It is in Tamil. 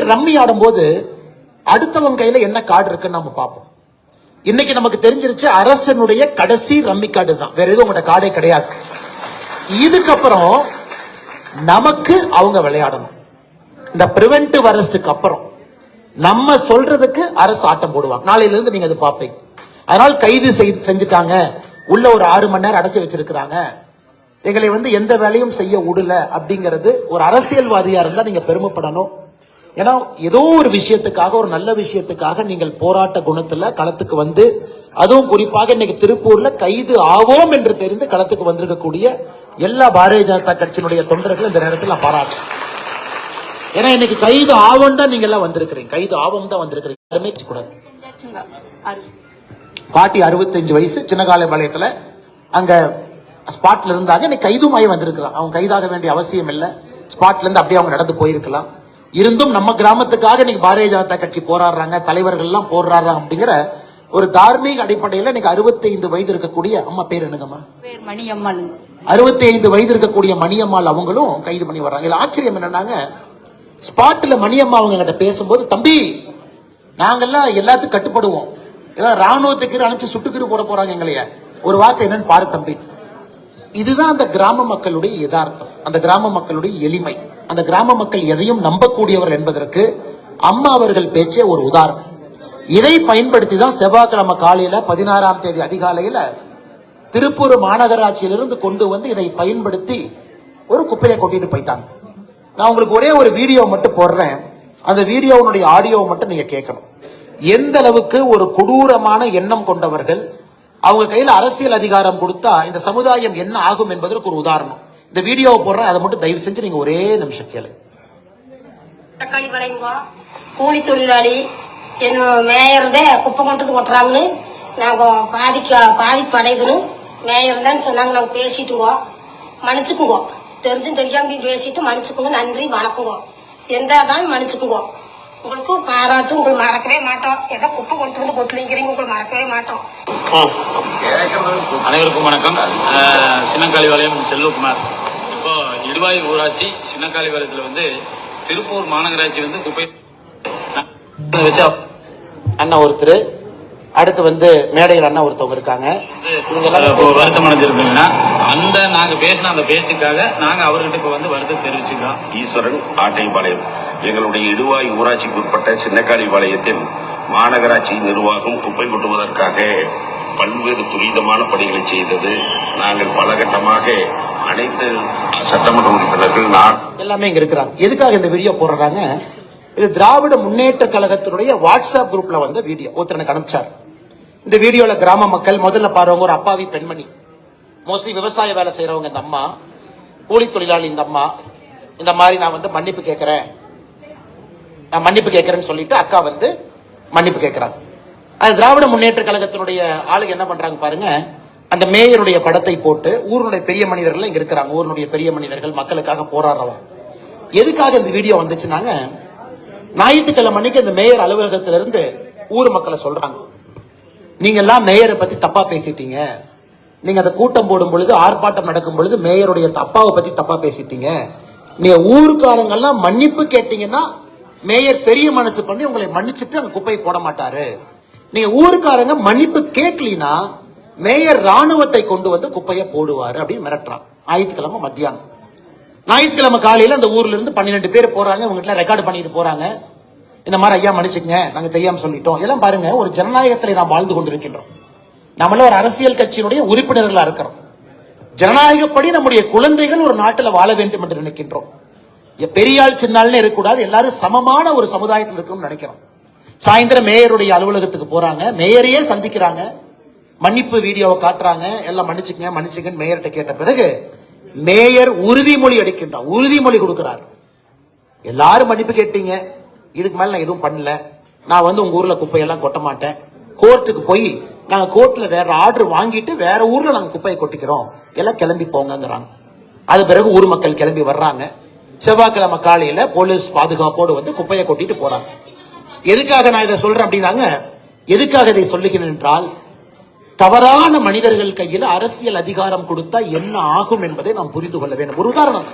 ரம்மி ஆடும்போது அடுத்தவங்க கையில என்ன கார்டு இருக்குன்னு நம்ம பார்ப்போம். இன்னைக்கு நமக்கு தெரிஞ்சிருச்சு அரசனுடைய கடைசி ரம்மி கார்டு தான், வேற எதுவும் உங்களோட கார்டே கிடையாது. இதுக்கப்புறம் நமக்கு அவங்க விளையாடணும். இந்த பிரிவென்டிவ் அரெஸ்டுக்கு அப்புறம் நம்ம சொல்றதுக்கு அரசு ஆட்டம் போடுவாங்க. நாளையில இருந்து நீங்க அது பார்ப்பீங்க. அதனால் கைது செஞ்சுட்டாங்க, உள்ள ஒரு 6 மணி நேரம் அடைச்சு வச்சிருக்கிறாங்க, எங்களை எந்த வேலையும் செய்ய விடல அப்படிங்கிறது ஒரு அரசியல்வாதியா இருந்தா நீங்க பெருமைப்படணும். ஏன்னா ஏதோ ஒரு விஷயத்துக்காக, ஒரு நல்ல விஷயத்துக்காக நீங்கள் போராட்ட குணத்துல களத்துக்கு வந்து, அதுவும் குறிப்பாக இன்னைக்கு திருப்பூர்ல கைது ஆவோம் என்று தெரிந்து களத்துக்கு வந்திருக்கக்கூடிய எல்லா பாரதிய ஜனதா கட்சியினுடைய தொண்டர்கள் இந்த நேரத்தில் நான் பாராட்டு. ஏன்னா இன்னைக்கு கைது ஆவோம் தான் நீங்க எல்லாம் வந்திருக்கிறீங்க, கைது ஆவோம் தான் வந்திருக்கிறீங்க. பாட்டி 65 வயசு, சின்னகாலபாளையத்துல அங்க ஸ்பாட்ல இருந்தாங்க. இன்னைக்கு கைதும் ஆகி வந்திருக்கிறான். அவங்க கைதாக வேண்டிய அவசியம் இல்லை, ஸ்பாட்ல இருந்து அப்படியே அவங்க நடந்து போயிருக்கலாம். இருந்தும் நம்ம கிராமத்துக்காக இன்னைக்கு பாரதிய ஜனதா கட்சி போராடுறாங்க, தலைவர்கள் எல்லாம் போராடுறாங்க அப்படிங்கிற ஒரு தார்மீக அடிப்படையில் இன்னைக்கு 65 வயது இருக்கக்கூடிய அம்மா, பேர் என்னங்கம்மா? மணியம்மாள். 65 வயது இருக்கக்கூடிய மணியம்மாள் அவங்களும் கைது பண்ணி வர்றாங்க. இதுல ஆச்சரியம் என்னன்னாங்க, ஸ்பாட்ல மணியம்மா அவங்க கிட்ட பேசும்போது, தம்பி நாங்கெல்லாம் எல்லாத்துக்கும் கட்டுப்படுவோம், ஏதாவது ராணுவத்துக்கு அனுப்பிச்சு சுட்டுக்கிட்டு போறாங்க எங்களைய, ஒரு வார்த்தை என்னன்னு பாரு தம்பி. இதுதான் அந்த கிராம மக்களுடைய யதார்த்தம், அந்த கிராம மக்களுடைய எளிமை, அந்த கிராம மக்கள் எதையும் நம்பக்கூடியவர்கள் என்பதற்கு அம்மா அவர்கள் பேச்சே ஒரு உதாரணம். இதை பயன்படுத்தி தான் செவ்வாய்க்கிழமை காலையில 16ஆம் தேதி அதிகாலையில திருப்பூர் மாநகராட்சியிலிருந்து கொண்டு வந்து இதை பயன்படுத்தி ஒரு குப்பையை கொட்டிட்டு போயிட்டாங்க. நான் உங்களுக்கு ஒரே ஒரு வீடியோ மட்டும் போடுறேன், அந்த வீடியோனுடைய ஆடியோ மட்டும் நீங்க கேட்கணும். எந்த அளவுக்கு ஒரு கொடூரமான எண்ணம் கொண்டவர்கள், அவங்க கையில அரசியல் அதிகாரம் கொடுத்தா இந்த சமுதாயம் என்ன ஆகும் என்பதற்கு ஒரு உதாரணம். இந்த வீடியோவை போடுறேன், அதை மட்டும் தயவு செஞ்சு நீங்க ஒரே நிமிஷம் கேளு. தக்காளி விளையுங்க, கூலி தொழிலாளி, என் மேயர் தான் குப்பை கொண்டு கொட்டுறாங்கன்னு நாங்க பாதிப்பு அடையுதுன்னு மேயர் தான் சொன்னாங்க. நாங்க பேசிட்டுங்க, மன்னிச்சுக்குங்க, தெரிஞ்சும் தெரியாம பேசிட்டு மன்னிச்சுக்குங்க, நன்றி வணக்குங்க, எந்த தான் மன்னிச்சுக்குங்க. உங்களுக்கு பாராட்டு, உங்களுக்கு மறக்கவே மாட்டோம். ஏதோ குப்பை கொண்டு வந்து கொட்டுலீங்கிறீங்க, உங்களுக்கு மறக்கவே மாட்டோம். அனைவருக்கும் வணக்கம். சின்னக்காளிபாளையம் செல்வகுமார். இப்போ இடுவாய் ஊராட்சி சின்னக்காளிபாளையத்துல திருப்பூர் மாநகராட்சி குப்பை வச்சு அண்ணா ஒருத்தர், அடுத்து மேடையில் அண்ணா ஒருத்தவங்க இருக்காங்க. வருத்தம் அடைஞ்சிருக்கீங்கன்னா அந்த நாங்க பேசின அந்த பேச்சுக்காக நாங்க அவர்கிட்ட இப்ப வருத்தம் தெரிவிச்சுக்கிறோம். ஈஸ்வரன், ஆட்டைபாளையம். எங்களுடைய இடுவாய் ஊராட்சிக்கு உட்பட்ட சின்னக்காளிபாளையத்தில் மாநகராட்சி நிர்வாகம் குப்பை கொட்டுவதற்காக பல்வேறு துரிதமான பணிகளை செய்தது. நாங்கள் பலகட்டமாக அனைத்து சட்டமன்ற உறுப்பினர்கள் எல்லாமே இங்க இருக்கிறாங்க. எதுக்காக இந்த வீடியோ போடுறாங்க? இது திராவிட முன்னேற்ற கழகத்தினுடைய வாட்ஸ்அப் குரூப்ல வந்த வீடியோ, ஒருத்தர் எனக்கு அனுப்பிச்சார். இந்த வீடியோல கிராம மக்கள் முதல்ல பாருங்க, ஒரு அப்பாவி பெண்மணி, மோஸ்ட்லி விவசாய வேலை செய்யறவங்க, இந்த அம்மா கூலி தொழிலாளி, இந்த அம்மா இந்த மாதிரி நான் மன்னிப்பு கேட்கிறேன், நான் மன்னிப்பு கேட்கிறேன்னு சொல்லிட்டு அக்கா மன்னிப்பு கேட்கிறாங்க. அது திராவிட முன்னேற்ற கழகத்தினுடைய ஆளுங்க என்ன பண்றாங்க பாருங்க, அந்த மேயருடைய படத்தை போட்டு ஊருடைய பெரிய மனிதர்கள் இங்க இருக்கிறாங்க, ஊருடைய பெரிய மனிதர்கள் மக்களுக்காக போராடுறவங்க. எதுக்காக இந்த வீடியோ வந்துச்சுன்னாங்க, ஞாயிற்றுக்கிழமை அன்னைக்கு இந்த மேயர் அலுவலகத்திலிருந்து ஊர் மக்களை சொல்றாங்க, நீங்க எல்லாம் மேயரை பத்தி தப்பா பேசிட்டீங்க, நீங்க அந்த கூட்டம் போடும் பொழுது, ஆர்ப்பாட்டம் நடக்கும் பொழுது மேயருடைய அப்பாவை பத்தி தப்பா பேசிட்டீங்க, நீங்க ஊருக்காரங்கெல்லாம் மன்னிப்பு கேட்டீங்கன்னா மேயர் பெரிய மனசு பண்ணி உங்களை மன்னிச்சுட்டு அங்க குப்பையை போட மாட்டாரு, நீங்க ஊருக்காரங்க மன்னிப்பு கேட்கலினா மேயர் ராணுவத்தை கொண்டு வந்து குப்பையை போடுவாரு அப்படின்னு மிரட்டுறான். ஞாயிற்றுக்கிழமை மத்தியானம். ஞாயிற்றுக்கிழமை காலையில அந்த ஊர்ல இருந்து 12 பேர் போறாங்க, உங்ககிட்ட ரெக்கார்டு பண்ணிட்டு போறாங்க, இந்த மாதிரி ஐயா மன்னிச்சுங்க, நாங்க தெரியாம சொல்லிட்டோம். இதெல்லாம் பாருங்க, ஒரு ஜனநாயகத்தில் நாம் வாழ்ந்து கொண்டிருக்கின்றோம். நம்மள ஒரு அரசியல் கட்சியினுடைய உறுப்பினர்களா இருக்கிறோம். ஜனநாயகப்படி நம்முடைய குழந்தைகள் ஒரு நாட்டில் வாழ வேண்டும் என்று நினைக்கின்றோம். பெரியாள் சின்னாள்னு இருக்கக்கூடாது, எல்லாரும் சமமான ஒரு சமுதாயத்தில் இருக்கணும்னு நினைக்கிறோம். சாயந்தரம் மேயருடைய அலுவலகத்துக்கு போறாங்க, மேயரையே சந்திக்கிறாங்க, மன்னிப்பு வீடியோவை காட்டுறாங்க, எல்லாம் மன்னிச்சுங்க மன்னிச்சுங்கன்னு மேயர்கிட்ட கேட்ட பிறகு மேயர் உறுதிமொழி அளிக்கின்றார், உறுதிமொழி கொடுக்கிறார். எல்லாரும் மன்னிப்பு கேட்டீங்க, இதுக்கு மேல நான் எதுவும் பண்ணல, நான் உங்க ஊர்ல குப்பையெல்லாம் கொட்ட மாட்டேன், கோர்ட்டுக்கு போய் நாங்க கோர்ட்ல வேற ஆர்டர் வாங்கிட்டு வேற ஊர்ல நாங்க குப்பையை கொட்டிக்கிறோம், எல்லாம் கிளம்பி போங்கிறாங்க. அது பிறகு ஊர் மக்கள் கிளம்பி வர்றாங்க. செவ்வாய்க்கிழமை காலையில போலீஸ் பாதுகாப்போடு குப்பையை கொட்டிட்டு போறாங்க. எதுக்காக நான் இதை சொல்றேன் அப்படின்னாங்க, எதுக்காக இதை சொல்லுகிறேன் என்றால், தவறான மனிதர்கள் கையில் அரசியல் அதிகாரம் கொடுத்தா என்ன ஆகும் என்பதை நாம் புரிந்து கொள்ள வேண்டும். ஒரு உதாரணம்.